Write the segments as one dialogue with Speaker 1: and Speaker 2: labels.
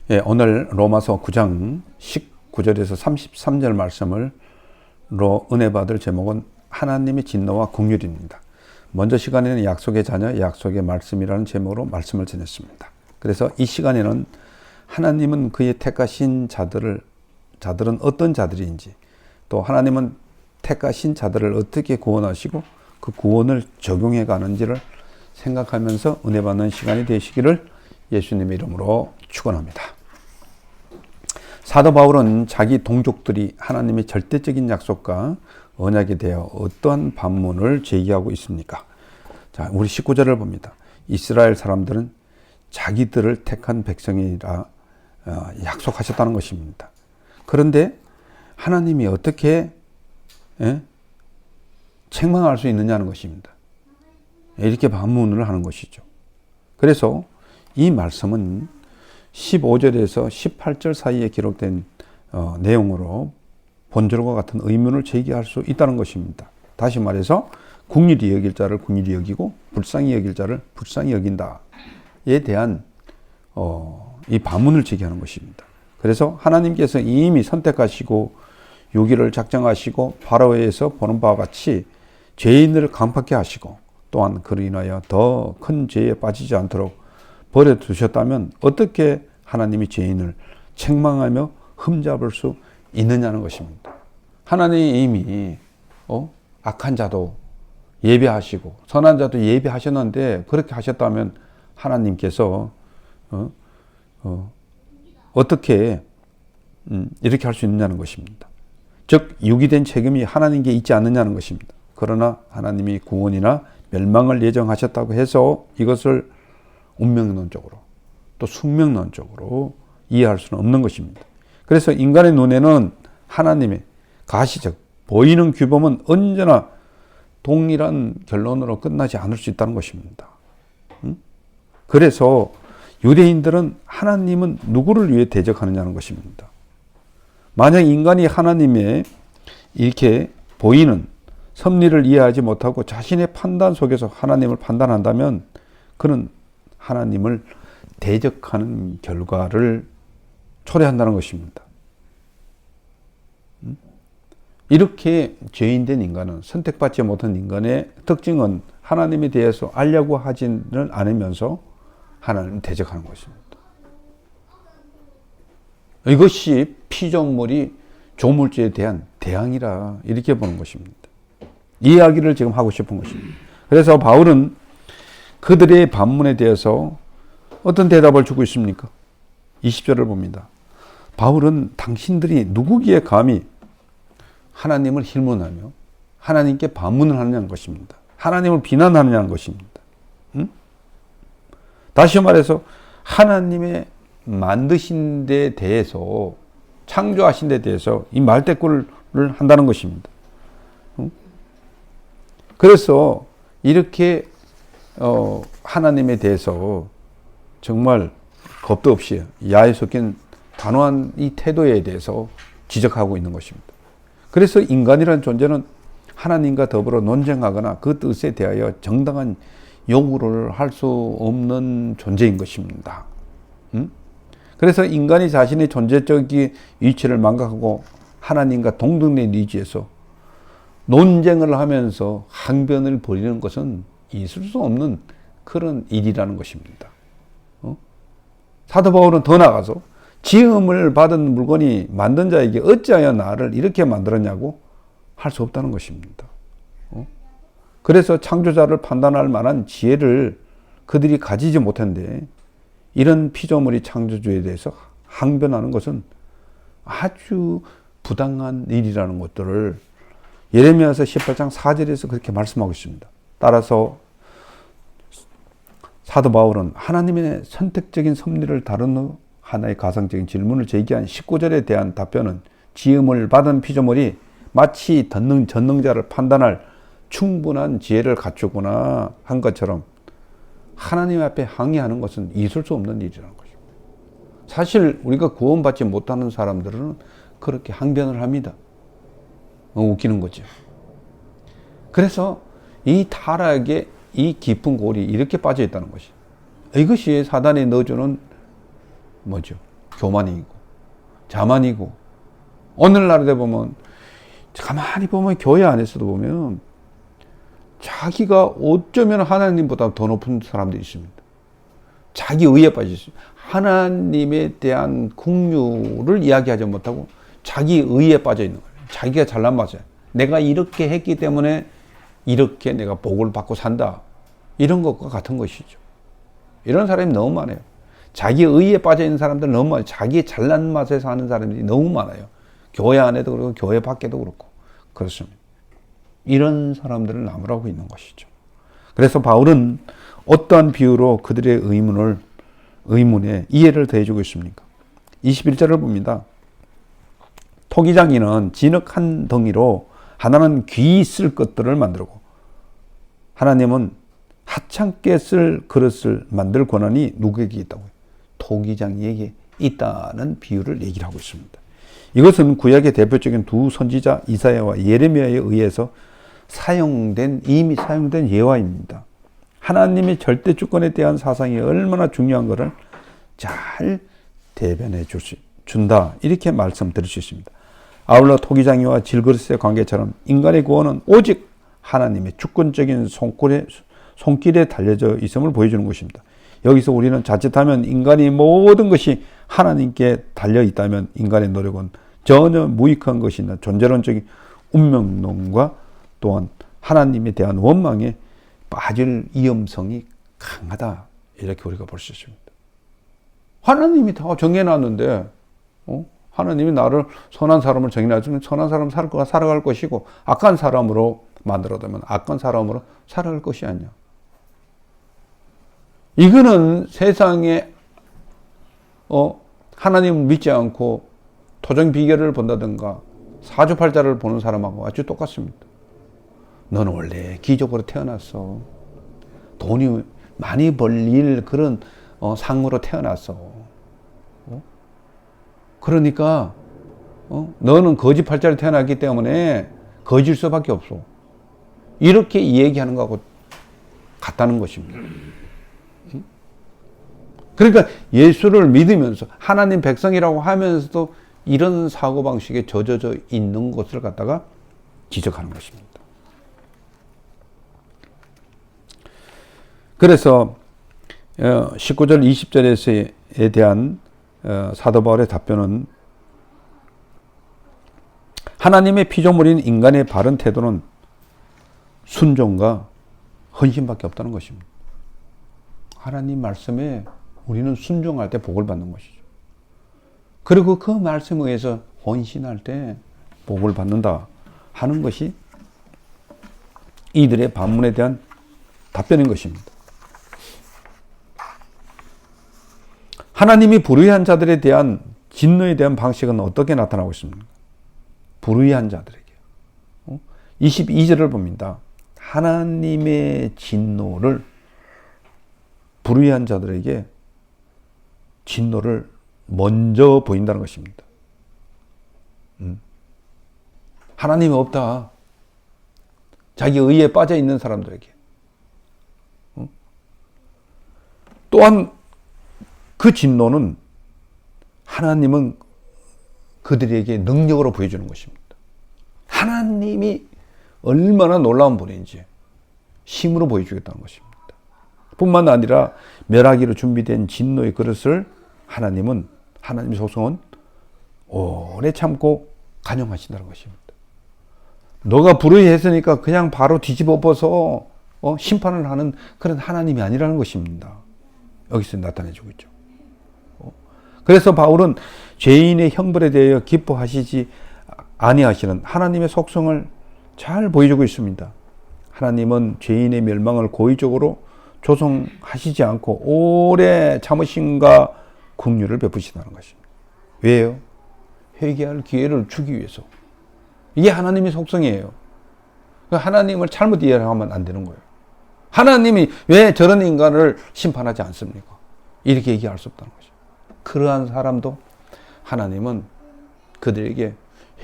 Speaker 1: 예, 오늘 로마서 9장 19절에서 33절 말씀을 은혜 받을 제목은 하나님의 진노와 긍휼입니다. 먼저 시간에는 약속의 자녀, 약속의 말씀이라는 제목으로 말씀을 전했습니다. 그래서 이 시간에는 하나님은 그의 택하신 자들은 어떤 자들인지, 또 하나님은 택하신 자들을 어떻게 구원하시고 그 구원을 적용해 가는지를 생각하면서 은혜 받는 시간이 되시기를 예수님의 이름으로 축원합니다. 사도 바울은 자기 동족들이 하나님의 절대적인 약속과 언약에 대하여 어떠한 반문을 제기하고 있습니까? 자, 우리 19절을 봅니다. 이스라엘 사람들은 자기들을 택한 백성이라 약속하셨다는 것입니다. 그런데 하나님이 어떻게 책망할 수 있느냐는 것입니다. 이렇게 반문을 하는 것이죠. 그래서 이 말씀은 15절에서 18절 사이에 기록된 내용으로 본절과 같은 의문을 제기할 수 있다는 것입니다. 다시 말해서 긍휼히 여길 자를 긍휼히 여기고 불쌍히 여길 자를 불쌍히 여긴다에 대한 이 반문을 제기하는 것입니다. 그래서 하나님께서 이미 선택하시고 유기를 작정하시고 바로에서 보는 바와 같이 죄인들을 강팍케 하시고 또한 그로 인하여 더 큰 죄에 빠지지 않도록 버려두셨다면 어떻게 하나님이 죄인을 책망하며 흠잡을 수 있느냐는 것입니다. 하나님이 이미 악한 자도 예배하시고 선한 자도 예배하셨는데 그렇게 하셨다면 하나님께서 어떻게 이렇게 할 수 있느냐는 것입니다. 즉 유기된 책임이 하나님께 있지 않느냐는 것입니다. 그러나 하나님이 구원이나 멸망을 예정하셨다고 해서 이것을 운명론적으로 또 숙명론적으로 이해할 수는 없는 것입니다. 그래서 인간의 눈에는 하나님의 가시적 보이는 규범은 언제나 동일한 결론으로 끝나지 않을 수 있다는 것입니다. 그래서 유대인들은 하나님은 누구를 위해 대적하느냐는 것입니다. 만약 인간이 하나님의 이렇게 보이는 섭리를 이해하지 못하고 자신의 판단 속에서 하나님을 판단한다면 그는 하나님을 대적하는 결과를 초래한다는 것입니다. 이렇게 죄인된 인간은, 선택받지 못한 인간의 특징은 하나님에 대해서 알려고 하지는 않으면서 하나님을 대적하는 것입니다. 이것이 피조물이 조물주에 대한 대항이라 이렇게 보는 것입니다. 이 이야기를 지금 하고 싶은 것입니다. 그래서 바울은 그들의 반문에 대해서 어떤 대답을 주고 있습니까? 20절을 봅니다. 바울은 당신들이 누구기에 감히 하나님을 힐문하며 하나님께 반문을 하느냐는 것입니다. 하나님을 비난하느냐는 것입니다. 다시 말해서 하나님의 만드신 데 대해서 창조하신 데 대해서 이 말대꾸를 한다는 것입니다. 그래서 이렇게 하나님에 대해서 정말 겁도 없이 야에 섞인 단호한 이 태도에 대해서 지적하고 있는 것입니다. 그래서 인간이라는 존재는 하나님과 더불어 논쟁하거나 그 뜻에 대하여 정당한 요구를 할 수 없는 존재인 것입니다. 그래서 인간이 자신의 존재적인 위치를 망각하고 하나님과 동등된 위치에서 논쟁을 하면서 항변을 벌이는 것은 있을 수 없는 그런 일이라는 것입니다. 사도 바울은 더 나아가서 지음을 받은 물건이 만든 자에게 어찌하여 나를 이렇게 만들었냐고 할 수 없다는 것입니다. 그래서 창조자를 판단할 만한 지혜를 그들이 가지지 못했는데 이런 피조물이 창조주에 대해서 항변하는 것은 아주 부당한 일이라는 것들을 예레미야서 18장 4절에서 그렇게 말씀하고 있습니다. 따라서 사도 바울은 하나님의 선택적인 섭리를 다루는 하나의 가상적인 질문을 제기한 19절에 대한 답변은 지음을 받은 피조물이 마치 전능자를 판단할 충분한 지혜를 갖추거나 한 것처럼 하나님 앞에 항의하는 것은 있을 수 없는 일이라는 것입니다. 사실 우리가 구원받지 못하는 사람들은 그렇게 항변을 합니다. 웃기는 거죠. 그래서 이 타락의 이 깊은 골이 이렇게 빠져 있다는 것이, 이것이 사단이 넣어주는 뭐죠? 교만이고 자만이고, 오늘날에 보면 가만히 보면 교회 안에서도 보면 자기가 어쩌면 하나님보다 더 높은 사람들이 있습니다. 자기 의에 빠져 있습니다. 하나님에 대한 긍휼을 이야기하지 못하고 자기 의에 빠져 있는 거예요. 자기가 잘난 맛에 내가 이렇게 했기 때문에 이렇게 내가 복을 받고 산다, 이런 것과 같은 것이죠. 이런 사람이 너무 많아요. 자기 의에 빠져 있는 사람들 너무 많아요. 자기 잘난 맛에 사는 사람들이 너무 많아요. 교회 안에도 그렇고 교회 밖에도 그렇고 그렇습니다. 이런 사람들을 나무라고 있는 것이죠. 그래서 바울은 어떠한 비유로 그들의 의문에 이해를 더해주고 있습니까? 21절을 봅니다. 토기장이는 진흙 한 덩이로 하나는 귀히 쓸 것들을 만들고 하나님은 하찮게 쓸 그릇을 만들 권한이 누구에게 있다고요? 토기장이에게 있다는 비유를 얘기를 하고 있습니다. 이것은 구약의 대표적인 두 선지자 이사야와 예레미야에 의해서 이미 사용된 예화입니다. 하나님의 절대 주권에 대한 사상이 얼마나 중요한 것을 잘 대변해 준다, 이렇게 말씀드릴 수 있습니다. 아울러 토기장이와 질그릇의 관계처럼 인간의 구원은 오직 하나님의 주권적인 손길에 달려져 있음을 보여주는 것입니다. 여기서 우리는 자칫하면 인간이 모든 것이 하나님께 달려 있다면 인간의 노력은 전혀 무익한 것이나 존재론적인 운명론과 또한 하나님에 대한 원망에 빠질 위험성이 강하다, 이렇게 우리가 볼 수 있습니다. 하나님이 다 정해놨는데 하나님이 나를 선한 사람을 정해놨으면 선한 사람 살아갈 것이고 악한 사람으로 만들어두면 악한 사람으로 살아갈 것이 아니야. 이거는 세상에 하나님을 믿지 않고 토종 비결을 본다든가 사주팔자를 보는 사람하고 아주 똑같습니다. 너는 원래 기적으로 태어났어. 돈이 많이 벌릴 그런 상으로 태어났어. 그러니까 너는 거지 팔자로 태어났기 때문에 거질 수밖에 없어. 이렇게 얘기하는 거하고 같다는 것입니다. 그러니까 예수를 믿으면서 하나님 백성이라고 하면서도 이런 사고방식에 젖어져 있는 것을 갖다가 지적하는 것입니다. 그래서 19절 20절에 대한 사도 바울의 답변은 하나님의 피조물인 인간의 바른 태도는 순종과 헌신밖에 없다는 것입니다. 하나님 말씀에 우리는 순종할 때 복을 받는 것이죠. 그리고 그 말씀에 의해서 헌신할 때 복을 받는다 하는 것이 이들의 반문에 대한 답변인 것입니다. 하나님이 불의한 자들에 대한 진노에 대한 방식은 어떻게 나타나고 있습니까? 불의한 자들에게. 22절을 봅니다. 하나님의 진노를 불의한 자들에게 진노를 먼저 보인다는 것입니다. 하나님이 없다. 자기 의에 빠져 있는 사람들에게. 또한 그 진노는 하나님은 그들에게 능력으로 보여주는 것입니다. 하나님이 얼마나 놀라운 분인지 힘으로 보여주겠다는 것입니다. 뿐만 아니라 멸하기로 준비된 진노의 그릇을 하나님의 속성은 오래 참고 간용하신다는 것입니다. 너가 불의했으니까 그냥 바로 뒤집어 엎어서 심판을 하는 그런 하나님이 아니라는 것입니다. 여기서 나타내주고 있죠. 그래서 바울은 죄인의 형벌에 대하여 기뻐하시지 아니하시는 하나님의 속성을 잘 보여주고 있습니다. 하나님은 죄인의 멸망을 고의적으로 조성하시지 않고 오래 참으심과 긍휼을 베푸시다는 것입니다. 왜요? 회개할 기회를 주기 위해서. 이게 하나님의 속성이에요. 하나님을 잘못 이해하면 안 되는 거예요. 하나님이 왜 저런 인간을 심판하지 않습니까? 이렇게 얘기할 수 없다는 거죠. 그러한 사람도 하나님은 그들에게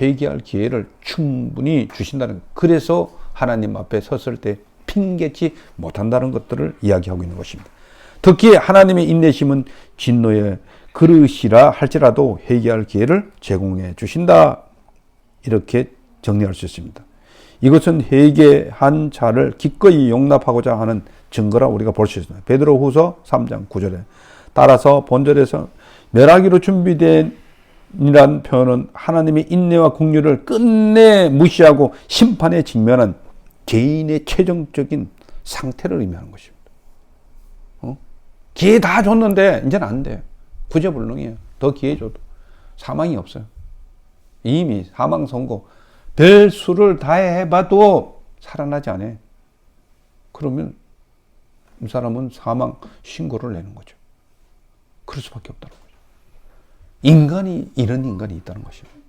Speaker 1: 회개할 기회를 충분히 주신다는 거예요. 그래서 하나님 앞에 섰을 때 핑계치 못한다는 것들을 이야기하고 있는 것입니다. 특히 하나님의 인내심은 진노에 그릇이라 할지라도 회개할 기회를 제공해 주신다. 이렇게 정리할 수 있습니다. 이것은 회개한 자를 기꺼이 용납하고자 하는 증거라 우리가 볼 수 있습니다. 베드로후서 3장 9절에 따라서 본절에서 멸하기로 준비된 이란 표현은 하나님의 인내와 긍휼을 끝내 무시하고 심판에 직면한 죄인의 최종적인 상태를 의미하는 것입니다. 기회 다 줬는데 이제는 안 돼. 구제불능이에요. 더 기회 줘도 사망이 없어요. 이미 사망 선고 별 수를 다 해봐도 살아나지 않아요. 그러면 이 사람은 사망 신고를 내는 거죠. 그럴 수밖에 없다는 거죠. 인간이 이런 인간이 있다는 것입니다.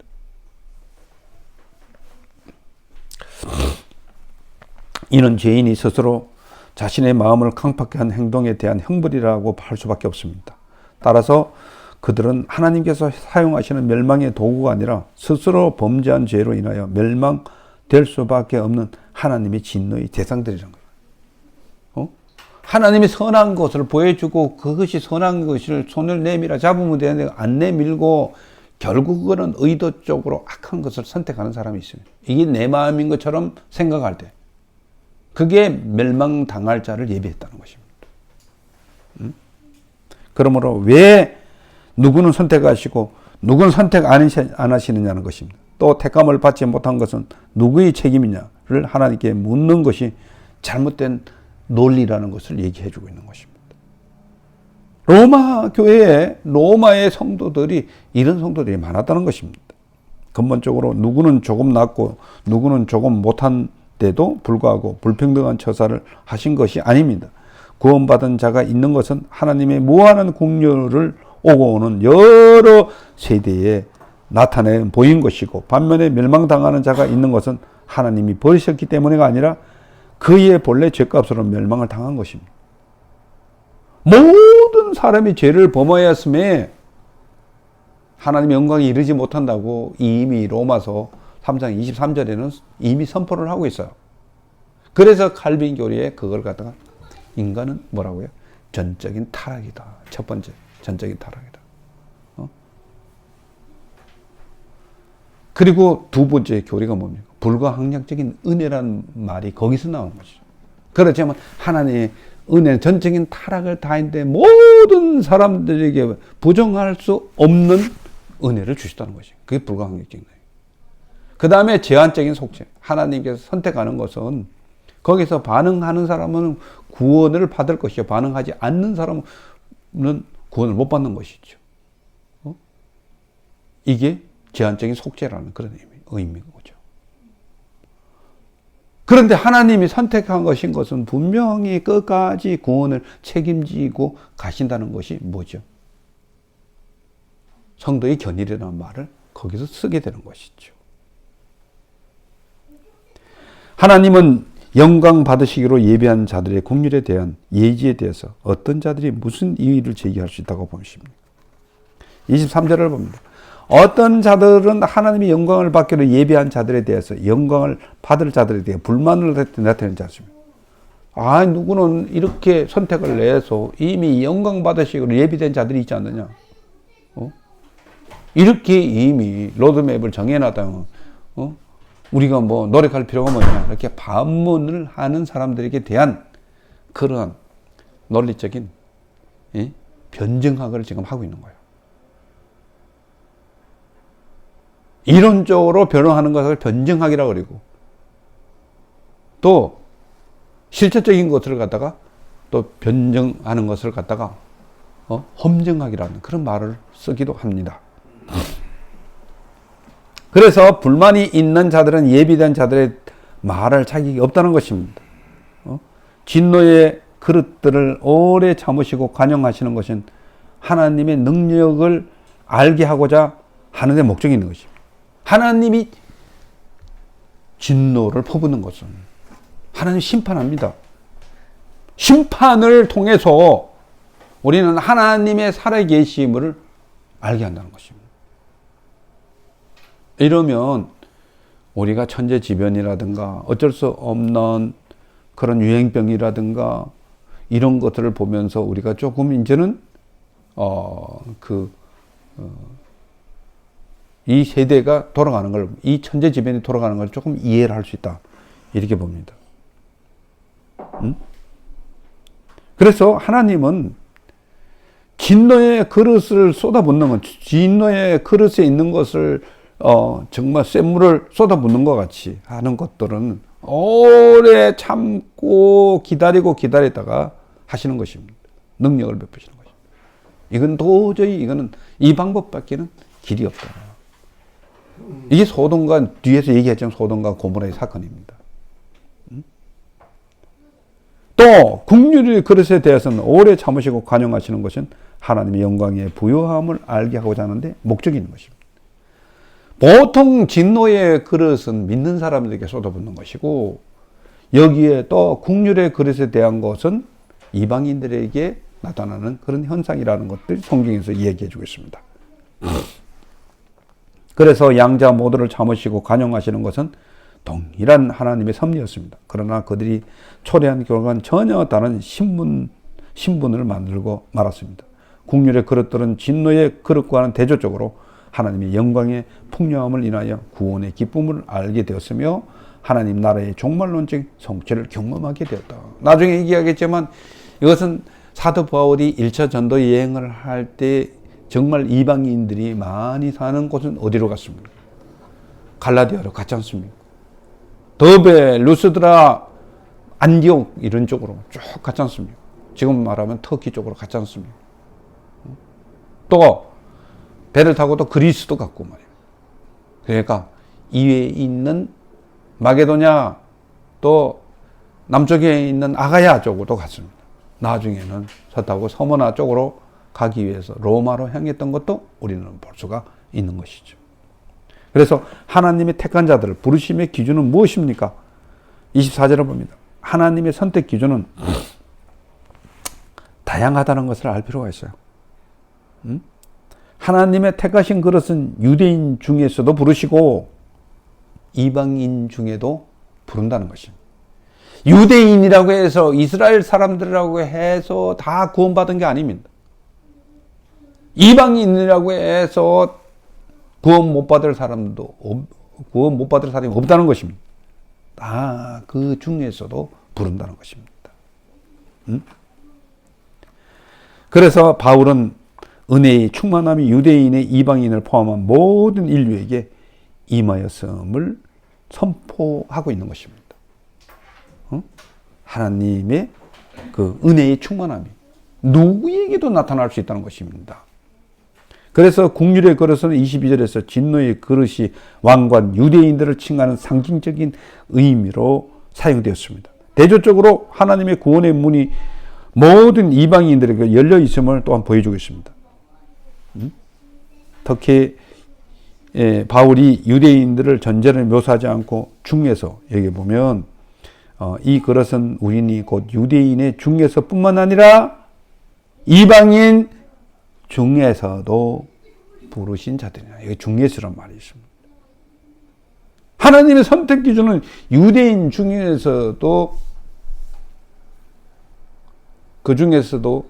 Speaker 1: 이는 죄인이 스스로 자신의 마음을 강팍하게 한 행동에 대한 형벌이라고 할 수밖에 없습니다. 따라서 그들은 하나님께서 사용하시는 멸망의 도구가 아니라 스스로 범죄한 죄로 인하여 멸망될 수밖에 없는 하나님의 진노의 대상들이라는 거예요. 하나님이 선한 것을 보여주고 그것이 선한 것을 손을 내밀어 잡으면 되는데 안 내밀고 결국은 의도적으로 악한 것을 선택하는 사람이 있습니다. 이게 내 마음인 것처럼 생각할 때 그게 멸망당할 자를 예비했다는 것입니다. 그러므로 왜 누구는 선택하시고 누구는 선택 안 하시느냐는 것입니다. 또 택감을 받지 못한 것은 누구의 책임이냐를 하나님께 묻는 것이 잘못된 논리라는 것을 얘기해 주고 있는 것입니다. 로마 교회에 로마의 성도들이 이런 성도들이 많았다는 것입니다. 근본적으로 누구는 조금 낫고 누구는 조금 못한 데도 불구하고 불평등한 처사를 하신 것이 아닙니다. 구원받은 자가 있는 것은 하나님의 무한한 긍휼을 오고 오는 여러 세대에 나타내 보인 것이고 반면에 멸망당하는 자가 있는 것은 하나님이 버리셨기 때문이가 아니라 그의 본래 죄값으로 멸망을 당한 것입니다. 모든 사람이 죄를 범하였음에 하나님의 영광에 이르지 못한다고 이미 로마서 3장 23절에는 이미 선포를 하고 있어요. 그래서 칼빈 교리에 그걸 갖다가 인간은 뭐라고요? 전적인 타락이다. 첫 번째, 전적인 타락이다. 그리고 두 번째 교리가 뭡니까? 불가항력적인 은혜라는 말이 거기서 나오는 것이죠. 그렇지만 하나님의 은혜는 전적인 타락을 다했는데 모든 사람들에게 부정할 수 없는 은혜를 주셨다는 것이죠. 그게 불가항력적인 거예요. 그 다음에 제한적인 속죄. 하나님께서 선택하는 것은 거기서 반응하는 사람은 구원을 받을 것이요. 반응하지 않는 사람은 구원을 못 받는 것이죠. 이게 제한적인 속죄라는 그런 의미인 거죠. 그런데 하나님이 선택한 것인 것은 분명히 끝까지 구원을 책임지고 가신다는 것이 뭐죠? 성도의 견일이라는 말을 거기서 쓰게 되는 것이죠. 하나님은 영광 받으시기로 예비한 자들의 긍휼에 대한 예지에 대해서 어떤 자들이 무슨 이의를 제기할 수 있다고 보십니까? 23절을 봅니다. 어떤 자들은 하나님이 영광을 받기로 예비한 자들에 대해서 영광을 받을 자들에 대해 불만을 나타내는 자입니다. 누구는 이렇게 선택을 내서 이미 영광 받으시기로 예비된 자들이 있지 않느냐? 이렇게 이미 로드맵을 정해놨다면 우리가 뭐 노력할 필요가 뭐냐? 이렇게 반문을 하는 사람들에게 대한 그러한 논리적인 변증학을 지금 하고 있는 거예요. 이론적으로 변호하는 것을 변증학이라고 그러고 또 실제적인 것을 갖다가 또 변증하는 것을 갖다가 험증학이라는 그런 말을 쓰기도 합니다. 그래서 불만이 있는 자들은 예비된 자들의 말할 자격이 없다는 것입니다. 진노의 그릇들을 오래 참으시고 관용하시는 것은 하나님의 능력을 알게 하고자 하는 데 목적이 있는 것입니다. 하나님이 진노를 퍼붓는 것은 하나님 심판합니다. 심판을 통해서 우리는 하나님의 살아계심을 알게 한다는 것입니다. 이러면 우리가 천재지변이라든가 어쩔 수 없는 그런 유행병이라든가 이런 것들을 보면서 우리가 조금 이제는 이 세대가 돌아가는 걸, 이 천재지변이 돌아가는 걸 조금 이해를 할 수 있다. 이렇게 봅니다. 그래서 하나님은 진노의 그릇을 쏟아붓는 건, 진노의 그릇에 있는 것을 정말 센 물을 쏟아붓는 것 같이 하는 것들은 오래 참고 기다리다가 하시는 것입니다. 능력을 베푸시는 것입니다. 이건 도저히 이거는 이 방법밖에는 길이 없다. 이게 소돔과 뒤에서 얘기했지만 소돔과 고모라의 사건입니다. 또 국률의 그릇에 대해서는 오래 참으시고 관용하시는 것은 하나님의 영광의 부요함을 알게 하고자 하는데 목적이 있는 것입니다. 보통 진노의 그릇은 믿는 사람들에게 쏟아붓는 것이고, 여기에 또 국률의 그릇에 대한 것은 이방인들에게 나타나는 그런 현상이라는 것들 성경에서 얘기해 주고 있습니다. 그래서 양자 모두를 참으시고 관용하시는 것은 동일한 하나님의 섭리였습니다. 그러나 그들이 초래한 결과는 전혀 다른 신분을 만들고 말았습니다. 국률의 그릇들은 진노의 그릇과는 대조적으로 하나님의 영광의 풍요함을 인하여 구원의 기쁨을 알게 되었으며 하나님 나라의 종말론적 성취를 경험하게 되었다. 나중에 얘기하겠지만 이것은 사도 바울이 1차 전도 여행을 할 때 정말 이방인들이 많이 사는 곳은 어디로 갔습니까? 갈라디아로 갔지 않습니까? 더베, 루스드라, 안디옥 이런 쪽으로 쭉 갔지 않습니까? 지금 말하면 터키 쪽으로 갔지 않습니까? 또 배를 타고 또 그리스도 갔고 말이에요. 그러니까 이외에 있는 마게도냐 또 남쪽에 있는 아가야 쪽으로 갔습니다. 나중에는 서타고 서머나 쪽으로 가기 위해서 로마로 향했던 것도 우리는 볼 수가 있는 것이죠. 그래서 하나님의 택한 자들을 부르심의 기준은 무엇입니까? 24절을 봅니다. 하나님의 선택 기준은 다양하다는 것을 알 필요가 있어요. 하나님의 택하신 그릇은 유대인 중에서도 부르시고 이방인 중에도 부른다는 것입니다. 유대인이라고 해서 이스라엘 사람들이라고 해서 다 구원받은 게 아닙니다. 이방인이라고 해서 구원 못 받을 사람이 없다는 것입니다. 다 그 중에서도 부른다는 것입니다. 그래서 바울은 은혜의 충만함이 유대인의 이방인을 포함한 모든 인류에게 임하였음을 선포하고 있는 것입니다. 하나님의 그 은혜의 충만함이 누구에게도 나타날 수 있다는 것입니다. 그래서 국률의 그릇은 22절에서 진노의 그릇이 왕관 유대인들을 칭하는 상징적인 의미로 사용되었습니다. 대조적으로 하나님의 구원의 문이 모든 이방인들에게 열려 있음을 또한 보여주고 있습니다. 특히 바울이 유대인들을 전제를 묘사하지 않고 중에서 여기 보면 이 그릇은 우리니 곧 유대인의 중에서뿐만 아니라 이방인 중에서도 부르신 자들이냐. 이게 중에서란 말이 있습니다. 하나님의 선택 기준은 유대인 중에서도 그 중에서도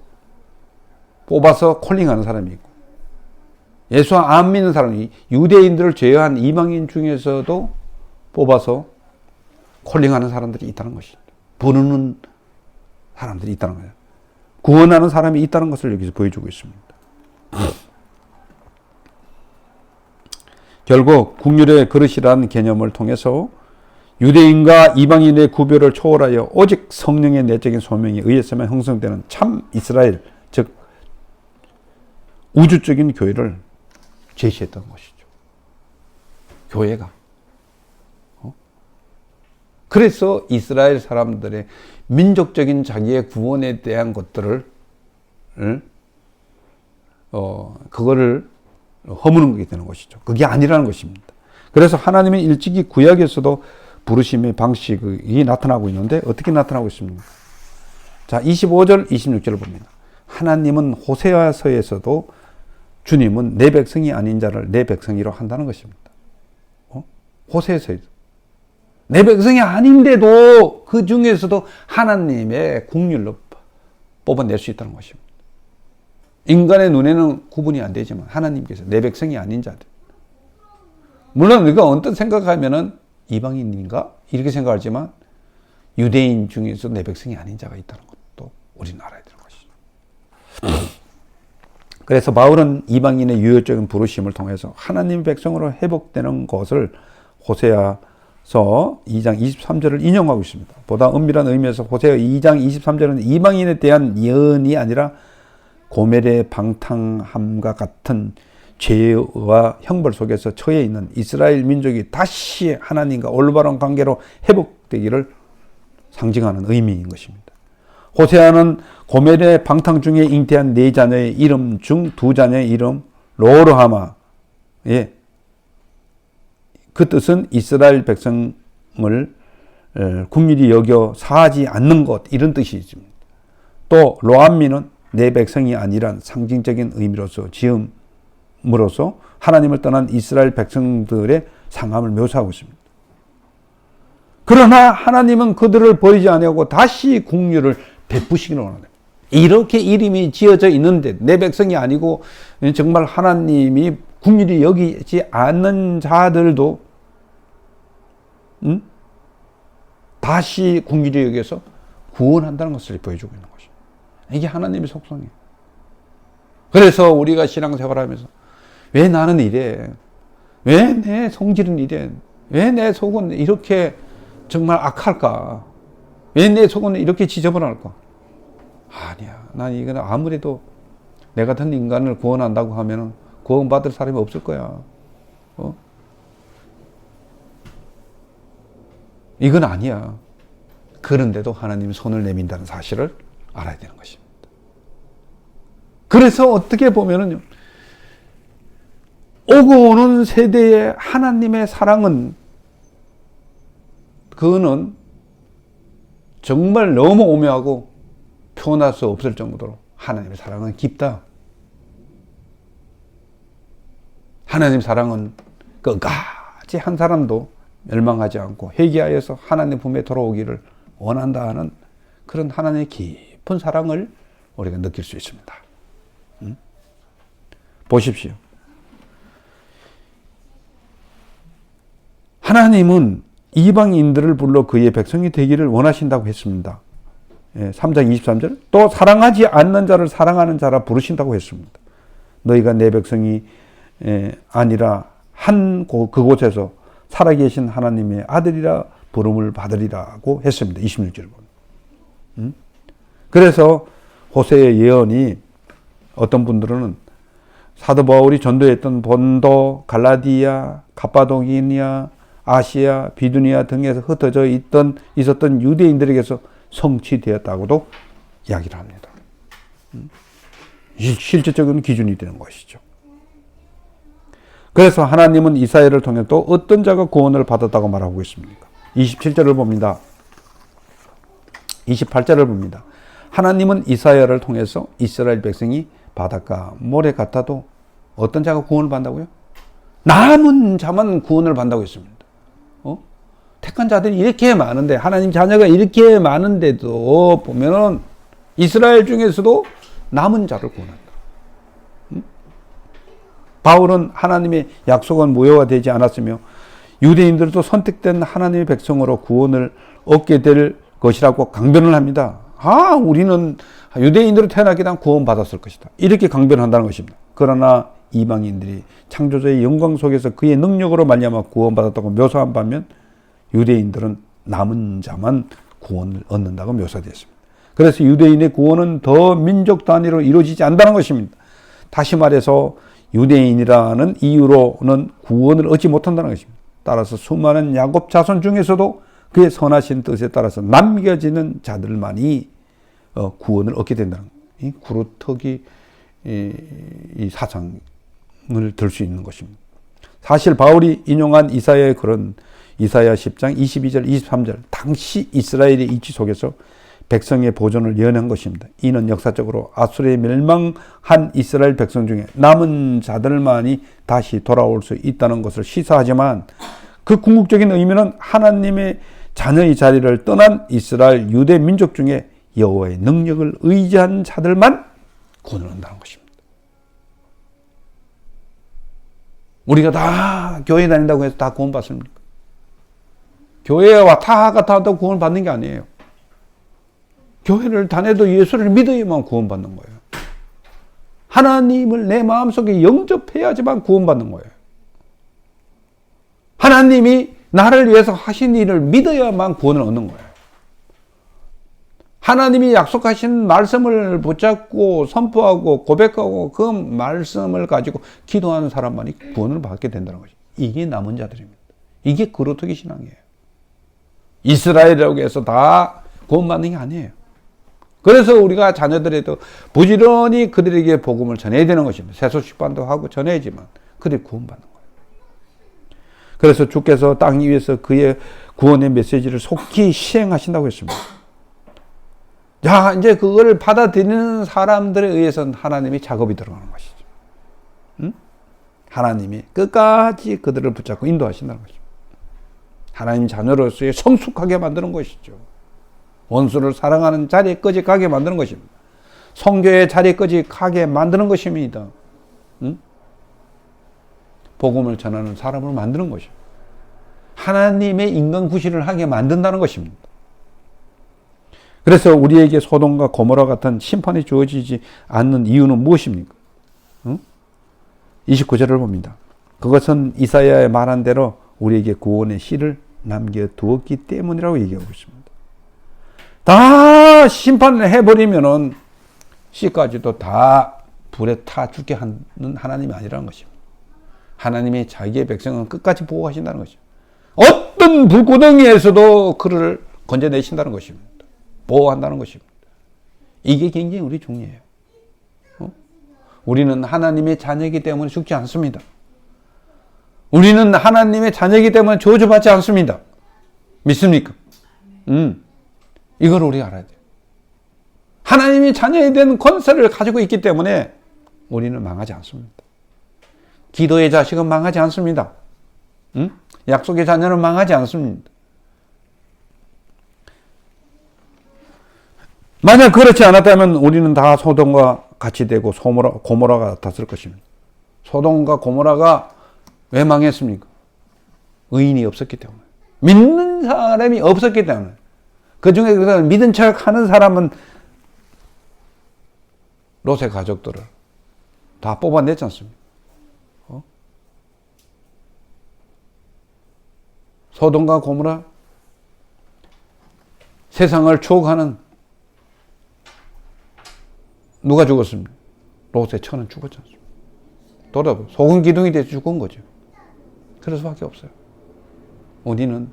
Speaker 1: 뽑아서 콜링하는 사람이 있고 예수 안 믿는 사람이 유대인들을 제외한 이방인 중에서도 뽑아서 콜링하는 사람들이 있다는 것입니다. 부르는 사람들이 있다는 거예요. 구원하는 사람이 있다는 것을 여기서 보여주고 있습니다. 결국 국률의 그릇이라는 개념을 통해서 유대인과 이방인의 구별을 초월하여 오직 성령의 내적인 소명에 의해서만 형성되는 참 이스라엘, 즉 우주적인 교회를 제시했던 것이죠. 교회가. 그래서 이스라엘 사람들의 민족적인 자기의 구원에 대한 것들을 그거를 허무는 것이 되는 것이죠. 그게 아니라는 것입니다. 그래서 하나님의 일찍이 구약에서도 부르심의 방식이 나타나고 있는데 어떻게 나타나고 있습니까? 자, 25절, 26절을 봅니다. 하나님은 호세아서에서도 주님은 내 백성이 아닌 자를 내 백성이로 한다는 것입니다. 호세아서에서 내 백성이 아닌데도 그 중에서도 하나님의 국률로 뽑아낼 수 있다는 것입니다. 인간의 눈에는 구분이 안 되지만 하나님께서 내 백성이 아닌 자들. 물론 우리가 언뜻 생각하면은 이방인인가? 이렇게 생각하지만 유대인 중에서 내 백성이 아닌 자가 있다는 것도 우리는 알아야 되는 것이죠. 그래서 바울은 이방인의 유효적인 부르심을 통해서 하나님의 백성으로 회복되는 것을 호세아서 2장 23절을 인용하고 있습니다. 보다 엄밀한 의미에서 호세아 2장 23절은 이방인에 대한 예언이 아니라 고멜의 방탕함과 같은 죄와 형벌 속에서 처해 있는 이스라엘 민족이 다시 하나님과 올바른 관계로 회복되기를 상징하는 의미인 것입니다. 호세아는 고멜의 방탕 중에 잉태한 네 자녀의 이름 중 두 자녀의 이름 로르하마, 그 뜻은 이스라엘 백성을 긍휼히 여겨 사하지 않는 것, 이런 뜻이 있습니다. 또 로암미는 내 백성이 아니란 상징적인 의미로서 지음으로써 하나님을 떠난 이스라엘 백성들의 상함을 묘사하고 있습니다. 그러나 하나님은 그들을 버리지 아니하고 다시 긍휼을 베푸시기를 원합니다. 이렇게 이름이 지어져 있는데 내 백성이 아니고 정말 하나님이 긍휼히 여기지 않는 자들도 다시 긍휼히 여겨서 구원한다는 것을 보여주고 있는 것이죠. 이게 하나님의 속성이에요. 그래서 우리가 신앙생활하면서 왜 나는 이래? 왜 내 성질은 이래? 왜 내 속은 이렇게 정말 악할까? 왜 내 속은 이렇게 지저분할까? 아니야. 난 이거는 아무래도 내 같은 인간을 구원한다고 하면은 구원받을 사람이 없을 거야. 이건 아니야. 그런데도 하나님이 손을 내민다는 사실을 알아야 되는 것입니다. 그래서 어떻게 보면은 오고 오는 세대의 하나님의 사랑은 그거는 정말 너무 오묘하고 표현할 수 없을 정도로 하나님의 사랑은 깊다. 하나님의 사랑은 끝까지 한 사람도 멸망하지 않고 회개하여서 하나님 품에 돌아오기를 원한다 하는 그런 하나님의 깊은 사랑을 우리가 느낄 수 있습니다. 보십시오. 하나님은 이방인들을 불러 그의 백성이 되기를 원하신다고 했습니다. 3장 23절. 또 사랑하지 않는 자를 사랑하는 자라 부르신다고 했습니다. 너희가 내 백성이 아니라 그곳에서 살아계신 하나님의 아들이라 부름을 받으리라고 했습니다. 26절을 보면. 그래서 호세의 예언이 어떤 분들은 사도 바울이 전도했던 본도, 갈라디아, 갑바도기니아, 아시아, 비두니아 등에서 흩어져 있었던 유대인들에게서 성취되었다고도 이야기를 합니다. 실질적인 기준이 되는 것이죠. 그래서 하나님은 이사야를 통해 또 어떤 자가 구원을 받았다고 말하고 있습니까? 27절을 봅니다. 28절을 봅니다. 하나님은 이사야를 통해서 이스라엘 백성이 바닷가 모래 같아도 어떤 자가 구원을 받는다고요? 남은 자만 구원을 받는다고 했습니다. 택한 자들이 이렇게 많은데, 하나님 자녀가 이렇게 많은데도 보면은 이스라엘 중에서도 남은 자를 구원한다. 바울은 하나님의 약속은 무효화되지 않았으며 유대인들도 선택된 하나님의 백성으로 구원을 얻게 될 것이라고 강변을 합니다. 우리는 유대인으로 태어나게 되면 구원받았을 것이다. 이렇게 강변한다는 것입니다. 그러나 이방인들이 창조주의 영광 속에서 그의 능력으로 말미암아 구원받았다고 묘사한 반면 유대인들은 남은 자만 구원을 얻는다고 묘사되었습니다. 그래서 유대인의 구원은 더 민족 단위로 이루어지지 않는다는 것입니다. 다시 말해서 유대인이라는 이유로는 구원을 얻지 못한다는 것입니다. 따라서 수많은 야곱 자손 중에서도 그의 선하신 뜻에 따라서 남겨지는 자들만이 구원을 얻게 된다는 이 구루터기 이 사상을 들 수 있는 것입니다. 사실 바울이 인용한 이사야의 글은 이사야 10장 22절 23절 당시 이스라엘의 이치 속에서 백성의 보존을 예언한 것입니다. 이는 역사적으로 아수르에 멸망한 이스라엘 백성 중에 남은 자들만이 다시 돌아올 수 있다는 것을 시사하지만 그 궁극적인 의미는 하나님의 자녀의 자리를 떠난 이스라엘 유대 민족 중에 여호와의 능력을 의지한 자들만 구원을 얻는다는 것입니다. 우리가 다 교회 다닌다고 해서 다 구원 받습니까? 교회와 다가 다 구원 받는 게 아니에요. 교회를 다녀도 예수를 믿어야만 구원 받는 거예요. 하나님을 내 마음속에 영접해야지만 구원 받는 거예요. 하나님이 나를 위해서 하신 일을 믿어야만 구원을 얻는 거예요. 하나님이 약속하신 말씀을 붙잡고 선포하고 고백하고 그 말씀을 가지고 기도하는 사람만이 구원을 받게 된다는 것이죠. 이게 남은 자들입니다. 이게 그루터기 신앙이에요. 이스라엘이라고 해서 다 구원받는 게 아니에요. 그래서 우리가 자녀들에도 부지런히 그들에게 복음을 전해야 되는 것입니다. 세소식반도 하고 전해야지만 그들이 구원받는 거예요. 그래서 주께서 땅 위에서 그의 구원의 메시지를 속히 시행하신다고 했습니다. 자, 이제 그걸 받아들이는 사람들에 의해서는 하나님이 작업이 들어가는 것이죠. 응? 하나님이 끝까지 그들을 붙잡고 인도하신다는 것이죠. 하나님 자녀로서의 성숙하게 만드는 것이죠. 원수를 사랑하는 자리에까지 가게 만드는 것입니다. 성교의 자리에까지 가게 만드는 것입니다. 응? 복음을 전하는 사람을 만드는 것이죠. 하나님의 인간 구실을 하게 만든다는 것입니다. 그래서 우리에게 소돔과 고모라 같은 심판이 주어지지 않는 이유는 무엇입니까? 응? 29절을 봅니다. 그것은 이사야의 말한 대로 우리에게 구원의 씨를 남겨두었기 때문이라고 얘기하고 있습니다. 다 심판을 해버리면은 씨까지도 다 불에 타 죽게 하는 하나님이 아니라는 것입니다. 하나님이 자기의 백성은 끝까지 보호하신다는 것이죠. 어떤 불구덩이에서도 그를 건져내신다는 것입니다. 보호한다는 것입니다. 이게 굉장히 우리 중요해요. 우리는 하나님의 자녀이기 때문에 죽지 않습니다. 우리는 하나님의 자녀이기 때문에 저주받지 않습니다. 믿습니까? 이걸 우리가 알아야 돼요. 하나님이 자녀에 대한 권세를 가지고 있기 때문에 우리는 망하지 않습니다. 기도의 자식은 망하지 않습니다. 약속의 자녀는 망하지 않습니다. 만약 그렇지 않았다면 우리는 다 소돔과 같이 되고 고모라가 같았을 것입니다. 소돔과 고모라가 왜 망했습니까? 의인이 없었기 때문에. 믿는 사람이 없었기 때문에. 그 중에 믿은 척 하는 사람은 롯의 가족들을 다 뽑아냈지 않습니까? 소돔과 고모라, 세상을 추억하는 누가 죽었습니까? 롯의 처는 죽었지 않습니까? 돌아보 소금 기둥이 돼서 죽은 거죠. 그럴 수밖에 없어요. 우리는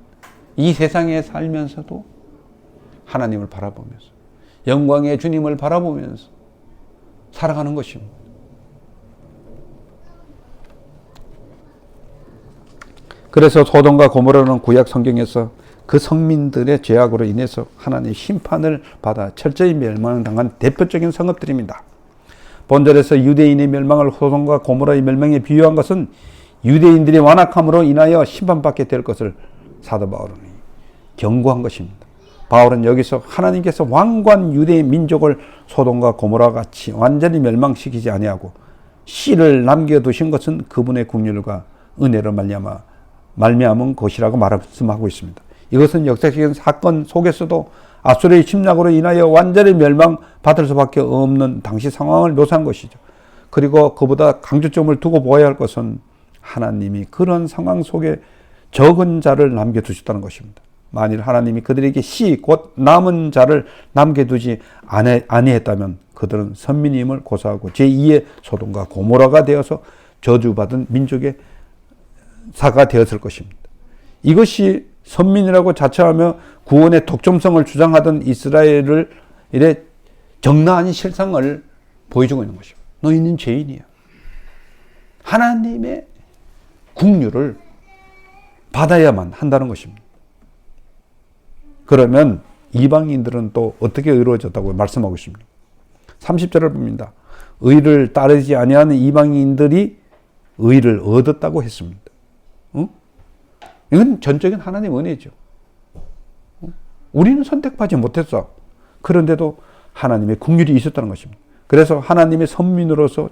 Speaker 1: 이 세상에 살면서도 하나님을 바라보면서 영광의 주님을 바라보면서 살아가는 것입니다. 그래서 소돔과 고모라는 구약 성경에서 그 성민들의 죄악으로 인해서 하나님의 심판을 받아 철저히 멸망당한 대표적인 성읍들입니다. 본절에서 유대인의 멸망을 소돔과 고모라의 멸망에 비유한 것은 유대인들이 완악함으로 인하여 심판받게 될 것을 사도 바울은 경고한 것입니다. 바울은 여기서 하나님께서 완고한 유대인 민족을 소돔과 고모라 같이 완전히 멸망시키지 아니하고 씨를 남겨두신 것은 그분의 긍휼과 은혜로 말미암은 것이라고 말씀하고 있습니다. 이것은 역사적인 사건 속에서도 아수르의 침략으로 인하여 완전히 멸망받을 수밖에 없는 당시 상황을 묘사한 것이죠. 그리고 그보다 강조점을 두고 보아야 할 것은 하나님이 그런 상황 속에 적은 자를 남겨두셨다는 것입니다. 만일 하나님이 그들에게 씨, 곧 남은 자를 남겨두지 아니했다면 그들은 선민임을 고사하고 제2의 소돔과 고모라가 되어서 저주받은 민족의 사가 되었을 것입니다. 이것이 선민이라고 자처하며 구원의 독점성을 주장하던 이스라엘을 이래 정나한 실상을 보여주고 있는 것입니다. 너희는 죄인이야. 하나님의 긍휼을 받아야만 한다는 것입니다. 그러면 이방인들은 또 어떻게 의로워졌다고 말씀하고 있습니다. 30절을 봅니다. 의를 따르지 아니하는 이방인들이 의를 얻었다고 했습니다. 이건 전적인 하나님의 은혜죠. 우리는 선택받지 못했어. 그런데도 하나님의 긍휼이 있었다는 것입니다. 그래서 하나님의 선민으로서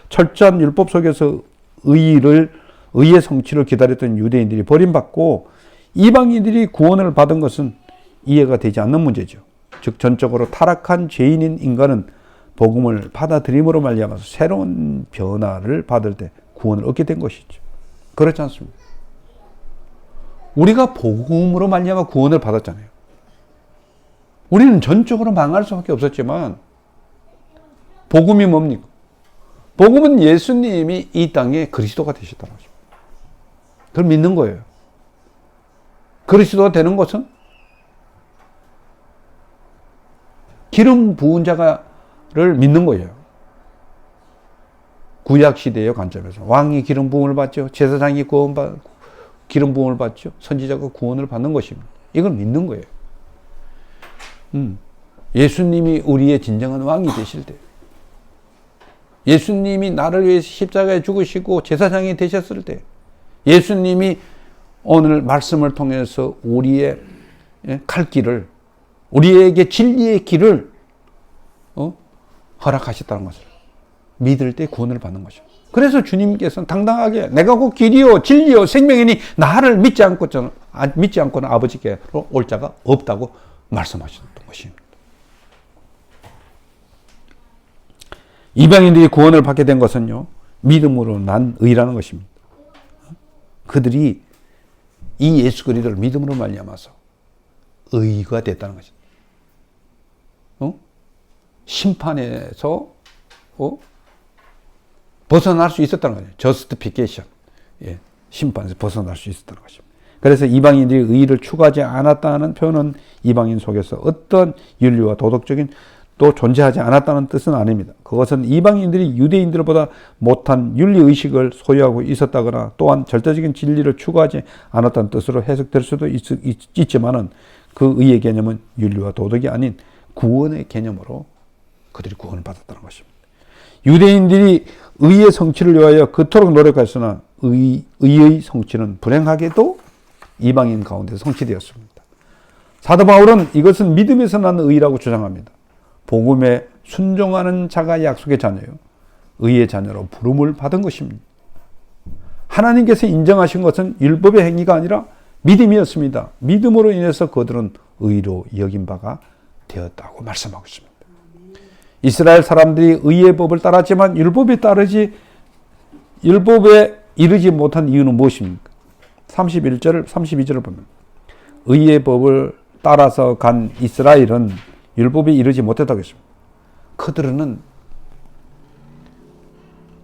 Speaker 1: 철저한 율법 속에서 의를 의의 성취를 기다렸던 유대인들이 버림받고 이방인들이 구원을 받은 것은 이해가 되지 않는 문제죠. 즉 전적으로 타락한 죄인인 인간은 복음을 받아들임으로 말미암아서 새로운 변화를 받을 때 구원을 얻게 된 것이죠. 그렇지 않습니까? 우리가 복음으로 말미암아 구원을 받았잖아요. 우리는 전적으로 망할 수밖에 없었지만 복음이 뭡니까? 복음은 예수님이 이 땅에 그리스도가 되셨다는 것입니다. 그걸 믿는 거예요. 그리스도가 되는 것은 기름 부은 자를 믿는 거예요. 구약 시대의 관점에서 왕이 기름 부음을 받죠. 제사장이 기름 부음을 받죠. 선지자가 구원을 받는 것입니다. 이걸 믿는 거예요. 예수님이 우리의 진정한 왕이 되실 때, 예수님이 나를 위해서 십자가에 죽으시고 제사장이 되셨을 때, 예수님이 오늘 말씀을 통해서 우리의 갈 길을, 우리에게 진리의 길을 허락하셨다는 것을 믿을 때 구원을 받는 것이죠. 그래서 주님께서는 당당하게 내가 곧 길이요 진리요 생명이니 나를 믿지 않고는 아버지께로 올 자가 없다고 말씀하셨던 것입니다. 이방인들이 구원을 받게 된 것은요, 믿음으로 난 의라는 것입니다. 그들이 이 예수 그리스도를 믿음으로 말미암아서 의가 됐다는 것입니다. 심판에서 벗어날 수 있었다는 거죠. justification. 예, 심판에서 벗어날 수 있었다는 것입니다. 그래서 이방인들이 의를 추구하지 않았다는 표현은 이방인 속에서 어떤 윤리와 도덕적인 또 존재하지 않았다는 뜻은 아닙니다. 그것은 이방인들이 유대인들보다 못한 윤리의식을 소유하고 있었다거나 또한 절대적인 진리를 추구하지 않았다는 뜻으로 해석될 수도 있지만은 그 의의 개념은 윤리와 도덕이 아닌 구원의 개념으로 그들이 구원을 받았다는 것입니다. 유대인들이 의의 성취를 위하여 그토록 노력했으나 의의 성취는 불행하게도 이방인 가운데 성취되었습니다. 사도 바울은 이것은 믿음에서 난 의라고 주장합니다. 복음에 순종하는 자가 약속의 자녀요, 의의 자녀로 부름을 받은 것입니다. 하나님께서 인정하신 것은 율법의 행위가 아니라 믿음이었습니다. 믿음으로 인해서 그들은 의로 여긴 바가 되었다고 말씀하고 있습니다. 이스라엘 사람들이 의의 법을 따랐지만 율법에 이르지 못한 이유는 무엇입니까? 31절, 32절을 보면 의의 법을 따라서 간 이스라엘은 율법에 이르지 못했다고 했습니다. 그들은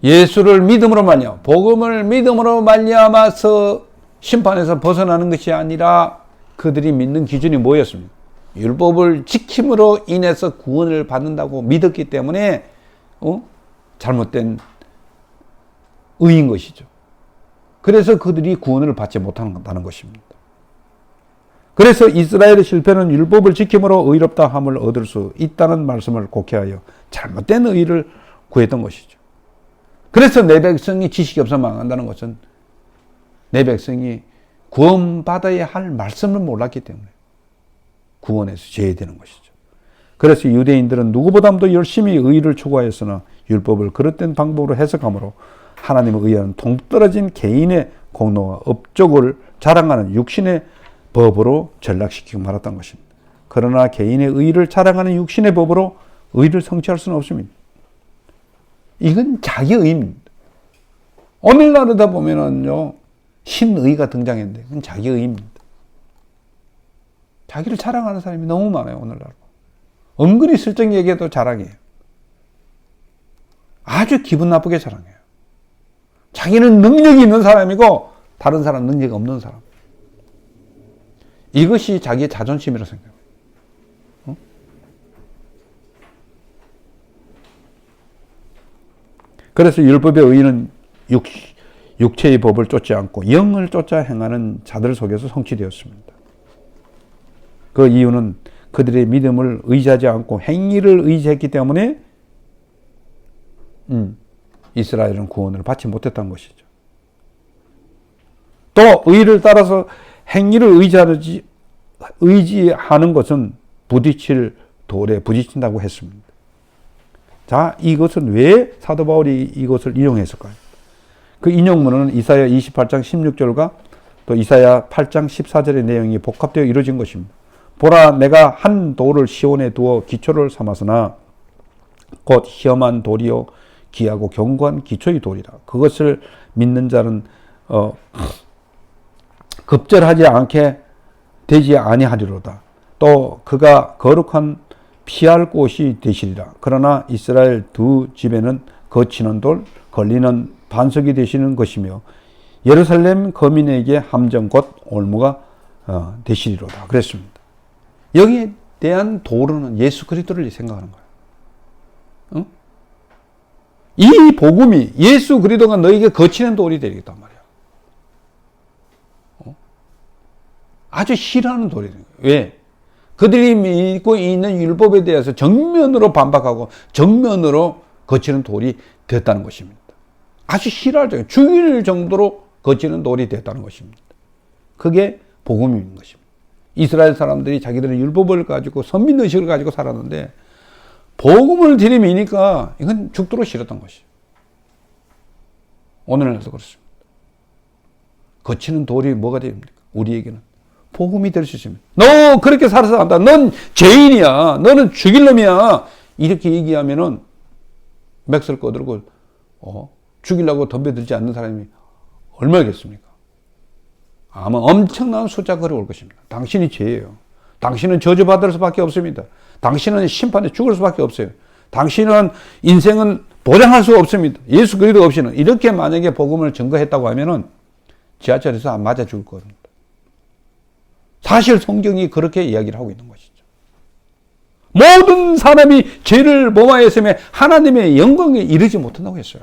Speaker 1: 예수를 믿음으로 말미암아, 복음을 믿음으로 말미암아서 심판에서 벗어나는 것이 아니라 그들이 믿는 기준이 뭐였습니까? 율법을 지킴으로 인해서 구원을 받는다고 믿었기 때문에 잘못된 의인 것이죠. 그래서 그들이 구원을 받지 못한다는 것입니다. 그래서 이스라엘의 실패는 율법을 지킴으로 의롭다 함을 얻을 수 있다는 말씀을 곡해하여 잘못된 의를 구했던 것이죠. 그래서 내 백성이 지식이 없어 망한다는 것은 내 백성이 구원받아야 할 말씀을 몰랐기 때문에 구원에서 제외되는 것이죠. 그래서 유대인들은 누구보다도 열심히 의를 추구하였으나 율법을 그릇된 방법으로 해석함으로 하나님의 의와는 동떨어진 개인의 공로와 업적을 자랑하는 육신의 법으로 전락시키고 말았던 것입니다. 그러나 개인의 의를 자랑하는 육신의 법으로 의를 성취할 수는 없습니다. 이건 자기 의입니다. 오늘날에다 보면은요, 신의가 등장했는데 그건 자기 의입니다. 자기를 자랑하는 사람이 너무 많아요, 오늘날. 은근히 슬쩍 얘기해도 자랑해요. 아주 기분 나쁘게 자랑해요. 자기는 능력이 있는 사람이고 다른 사람 능력이 없는 사람. 이것이 자기의 자존심이라고 생각해요. 그래서 율법의 의는 육체의 법을 쫓지 않고 영을 쫓아 행하는 자들 속에서 성취되었습니다. 그 이유는 그들의 믿음을 의지하지 않고 행위를 의지했기 때문에 이스라엘은 구원을 받지 못했다는 것이죠. 또 의를 따라서 행위를 의지하는 것은 부딪힐 돌에 부딪힌다고 했습니다. 자, 이것은 왜 사도 바울이 이것을 이용했을까요? 그 인용문은 이사야 28장 16절과 또 이사야 8장 14절의 내용이 복합되어 이루어진 것입니다. 보라, 내가 한 돌을 시온에 두어 기초를 삼았으나 곧 시험한 돌이요 귀하고 견고한 기초의 돌이라. 그것을 믿는 자는 급절하지 않게 되지 아니하리로다. 또 그가 거룩한 피할 곳이 되시리라. 그러나 이스라엘 두 집에는 거치는 돌, 걸리는 반석이 되시는 것이며 예루살렘 거민에게 함정 곧 올무가 되시리로다. 그랬습니다. 여기에 대한 도로는 예수 그리스도를 생각하는 거예요. 응? 이 복음이 예수 그리스도가 너에게 거치는 돌이 되겠단 말이야. 아주 싫어하는 돌이 되는 거예요. 왜? 그들이 믿고 있는 율법에 대해서 정면으로 반박하고 정면으로 거치는 돌이 됐다는 것입니다. 아주 싫어할 정도, 죽일 정도로 거치는 돌이 됐다는 것입니다. 그게 복음인 것입니다. 이스라엘 사람들이 자기들의 율법을 가지고 선민의식을 가지고 살았는데 복음을 들이미니까 이건 죽도록 싫었던 것이에요. 오늘날도 그렇습니다. 거치는 돌이 뭐가 됩니까? 우리에게는 복음이 될 수 있습니다. 너 그렇게 살아서 안다. 넌 죄인이야. 너는 죽일 놈이야. 이렇게 얘기하면은 맥스를 꺼들고 죽이려고 덤벼들지 않는 사람이 얼마겠습니까? 아마 엄청난 숫자가 올 것입니다. 당신이 죄예요. 당신은 저주받을 수밖에 없습니다. 당신은 심판에 죽을 수밖에 없어요. 당신은 인생은 보장할 수 없습니다. 예수 그리스도 없이는. 이렇게 만약에 복음을 증거했다고 하면은 지하철에서 안 맞아 죽을 겁니다. 사실 성경이 그렇게 이야기를 하고 있는 것이죠. 모든 사람이 죄를 범하였음에 하나님의 영광에 이르지 못한다고 했어요.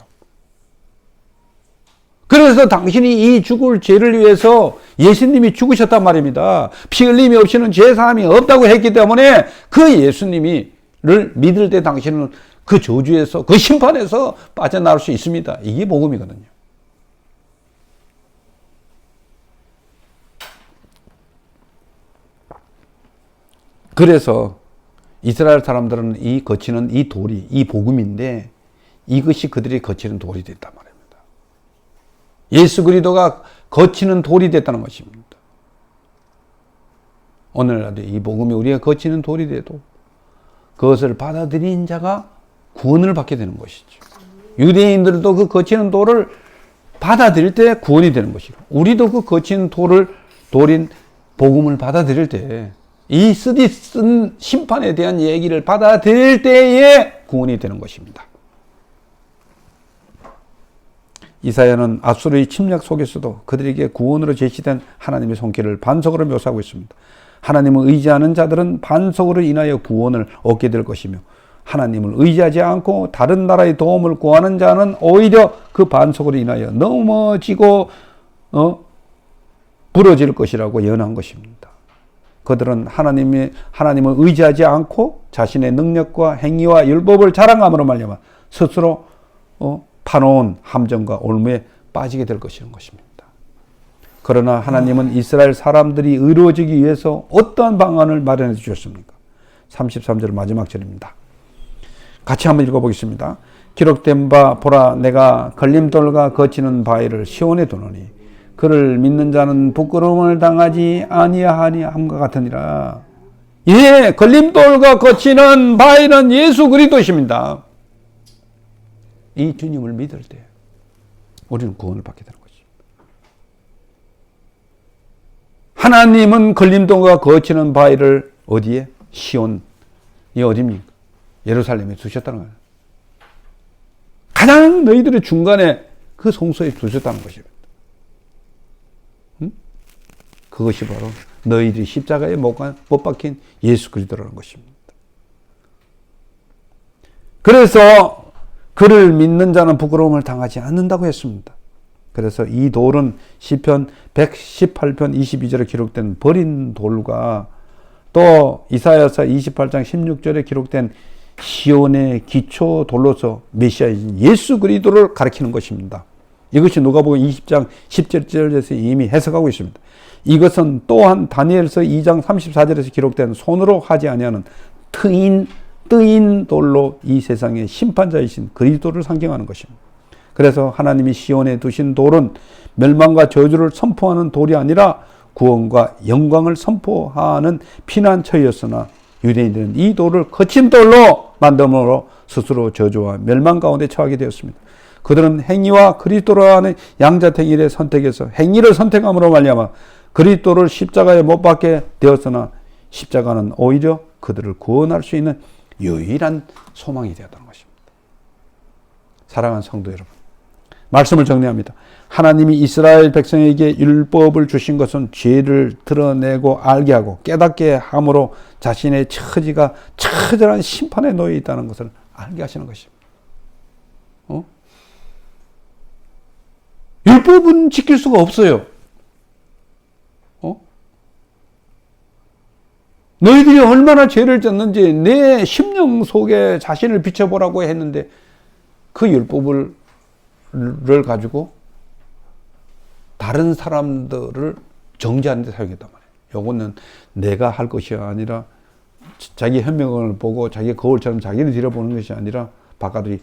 Speaker 1: 그래서 당신이 이 죽을 죄를 위해서 예수님이 죽으셨단 말입니다. 피 흘림이 없이는 죄사함이 없다고 했기 때문에 그 예수님이를 믿을 때 당신은 그 저주에서, 그 심판에서 빠져나올 수 있습니다. 이게 복음이거든요. 그래서 이스라엘 사람들은 이 거치는 이 돌이, 이 복음인데 이것이 그들이 거치는 돌이 됐단 말입니다. 예수 그리스도가 거치는 돌이 됐다는 것입니다. 오늘날도 이 복음이 우리가 거치는 돌이 돼도 그것을 받아들인 자가 구원을 받게 되는 것이죠. 유대인들도 그 거치는 돌을 받아들일 때 구원이 되는 것이고 우리도 그 거치는 돌인 복음을 받아들일 때 이 쓰디쓴 심판에 대한 얘기를 받아들일 때에 구원이 되는 것입니다. 이사야는 아수르의 침략 속에서도 그들에게 구원으로 제시된 하나님의 손길을 반석으로 묘사하고 있습니다. 하나님을 의지하는 자들은 반석으로 인하여 구원을 얻게 될 것이며 하나님을 의지하지 않고 다른 나라의 도움을 구하는 자는 오히려 그 반석으로 인하여 넘어지고 부러질 것이라고 예언한 것입니다. 그들은 하나님을 의지하지 않고 자신의 능력과 행위와 율법을 자랑함으로 말미암아 스스로 파놓은 함정과 올무에 빠지게 될 것이라는 것입니다. 그러나 하나님은 이스라엘 사람들이 의로워지기 위해서 어떠한 방안을 마련해 주셨습니까? 33절 마지막 절입니다. 같이 한번 읽어보겠습니다. 기록된 바 보라, 내가 걸림돌과 거치는 바위를 시온에 두노니 그를 믿는 자는 부끄러움을 당하지 아니하함과 같으니라. 예, 걸림돌과 거치는 바위는 예수 그리스도십니다. 이 주님을 믿을 때 우리는 구원을 받게 되는 것입니다. 하나님은 걸림돌과 거치는 바위를 어디에? 시온이 어디입니까? 예루살렘에 두셨다는 거예요. 가장 너희들의 중간에 그 성소에 두셨다는 것입니다. 그것이 바로 너희들이 십자가에 못 박힌 예수 그리스도라는 것입니다. 그래서 그를 믿는 자는 부끄러움을 당하지 않는다고 했습니다. 그래서 이 돌은 시편 118편 22절에 기록된 버린 돌과 또 이사야서 28장 16절에 기록된 시온의 기초 돌로서 메시아이신 예수 그리스도를 가리키는 것입니다. 이것이 누가복음 20장 17절에서 이미 해석하고 있습니다. 이것은 또한 다니엘서 2장 34절에서 기록된 손으로 하지 아니하는 뜨인 돌로 이 세상의 심판자이신 그리스도를 상징하는 것입니다. 그래서 하나님이 시온에 두신 돌은 멸망과 저주를 선포하는 돌이 아니라 구원과 영광을 선포하는 피난처였으나 유대인들은 이 돌을 거친 돌로 만듦으로 스스로 저주와 멸망 가운데 처하게 되었습니다. 그들은 행위와 그리스도라는 양자택일의 선택에서 행위를 선택함으로 말미암아 그리스도를 십자가에 못 박게 되었으나 십자가는 오히려 그들을 구원할 수 있는 유일한 소망이 되었다는 것입니다. 사랑하는 성도 여러분, 말씀을 정리합니다. 하나님이 이스라엘 백성에게 율법을 주신 것은 죄를 드러내고 알게 하고 깨닫게 함으로 자신의 처지가 처절한 심판에 놓여 있다는 것을 알게 하시는 것입니다. 율법은 지킬 수가 없어요. 너희들이 얼마나 죄를 졌는지 내 심령 속에 자신을 비춰보라고 했는데 그 율법을 가지고 다른 사람들을 정죄하는 데 사용했단 말이에요. 요거는 내가 할 것이 아니라 자기 현명을 보고 자기 거울처럼 자기를 들여보는 것이 아니라 바깥들이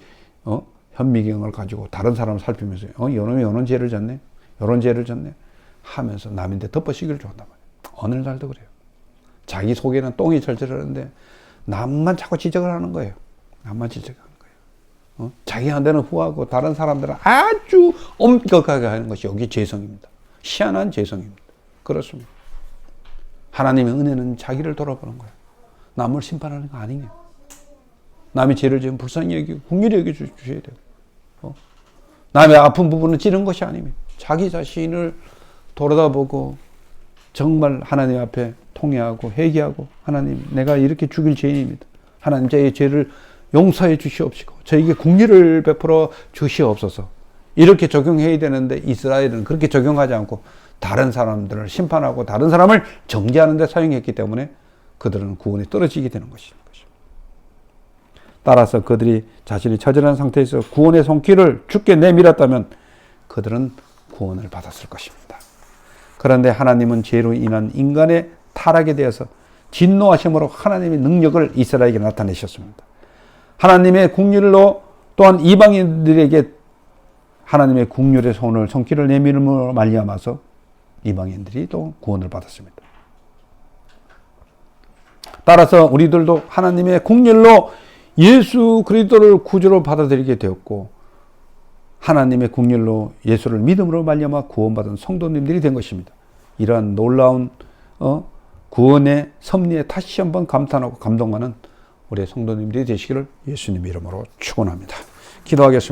Speaker 1: 현미경을 가지고 다른 사람을 살피면서 이놈이 이런 죄를 졌네, 이런 죄를 졌네 하면서 남인데 덮어씌기를 좋아한단 말이에요. 어느 날도 그래요. 자기 속에는 똥이 절절하는데 남만 자꾸 지적을 하는 거예요. 남만 지적하는 거예요. 자기한테는 후하고 다른 사람들은 아주 엄격하게 하는 것이 여기 죄성입니다. 희한한 죄성입니다. 그렇습니다. 하나님의 은혜는 자기를 돌아보는 거예요. 남을 심판하는 거 아니에요. 남이 죄를 지으면 불쌍히 여기고 긍휼히 여겨 주셔야 돼요. 남의 아픈 부분을 찌른 것이 아닙니다. 자기 자신을 돌아다보고 정말 하나님 앞에 통회하고 회개하고 하나님, 내가 이렇게 죽일 죄인입니다. 하나님, 저의 죄를 용서해 주시옵시고 저에게 긍휼을 베풀어 주시옵소서. 이렇게 적용해야 되는데 이스라엘은 그렇게 적용하지 않고 다른 사람들을 심판하고 다른 사람을 정죄하는 데 사용했기 때문에 그들은 구원에 떨어지게 되는 것입니다. 따라서 그들이 자신이 처절한 상태에서 구원의 손길을 주께 내밀었다면 그들은 구원을 받았을 것입니다. 그런데 하나님은 죄로 인한 인간의 타락에 대해서 진노하심으로 하나님의 능력을 이스라엘에게 나타내셨습니다. 하나님의 긍휼로 또한 이방인들에게 하나님의 긍휼의 손길을 내밀음으로 말미암아서 이방인들이 또 구원을 받았습니다. 따라서 우리들도 하나님의 긍휼로 예수 그리스도를 구주로 받아들이게 되었고 하나님의 긍휼로 예수를 믿음으로 말미암아 구원받은 성도님들이 된 것입니다. 이러한 놀라운 구원의 섭리에 다시 한번 감탄하고 감동하는 우리 성도님들이 되시기를 예수님 이름으로 축원합니다. 기도하겠습니다.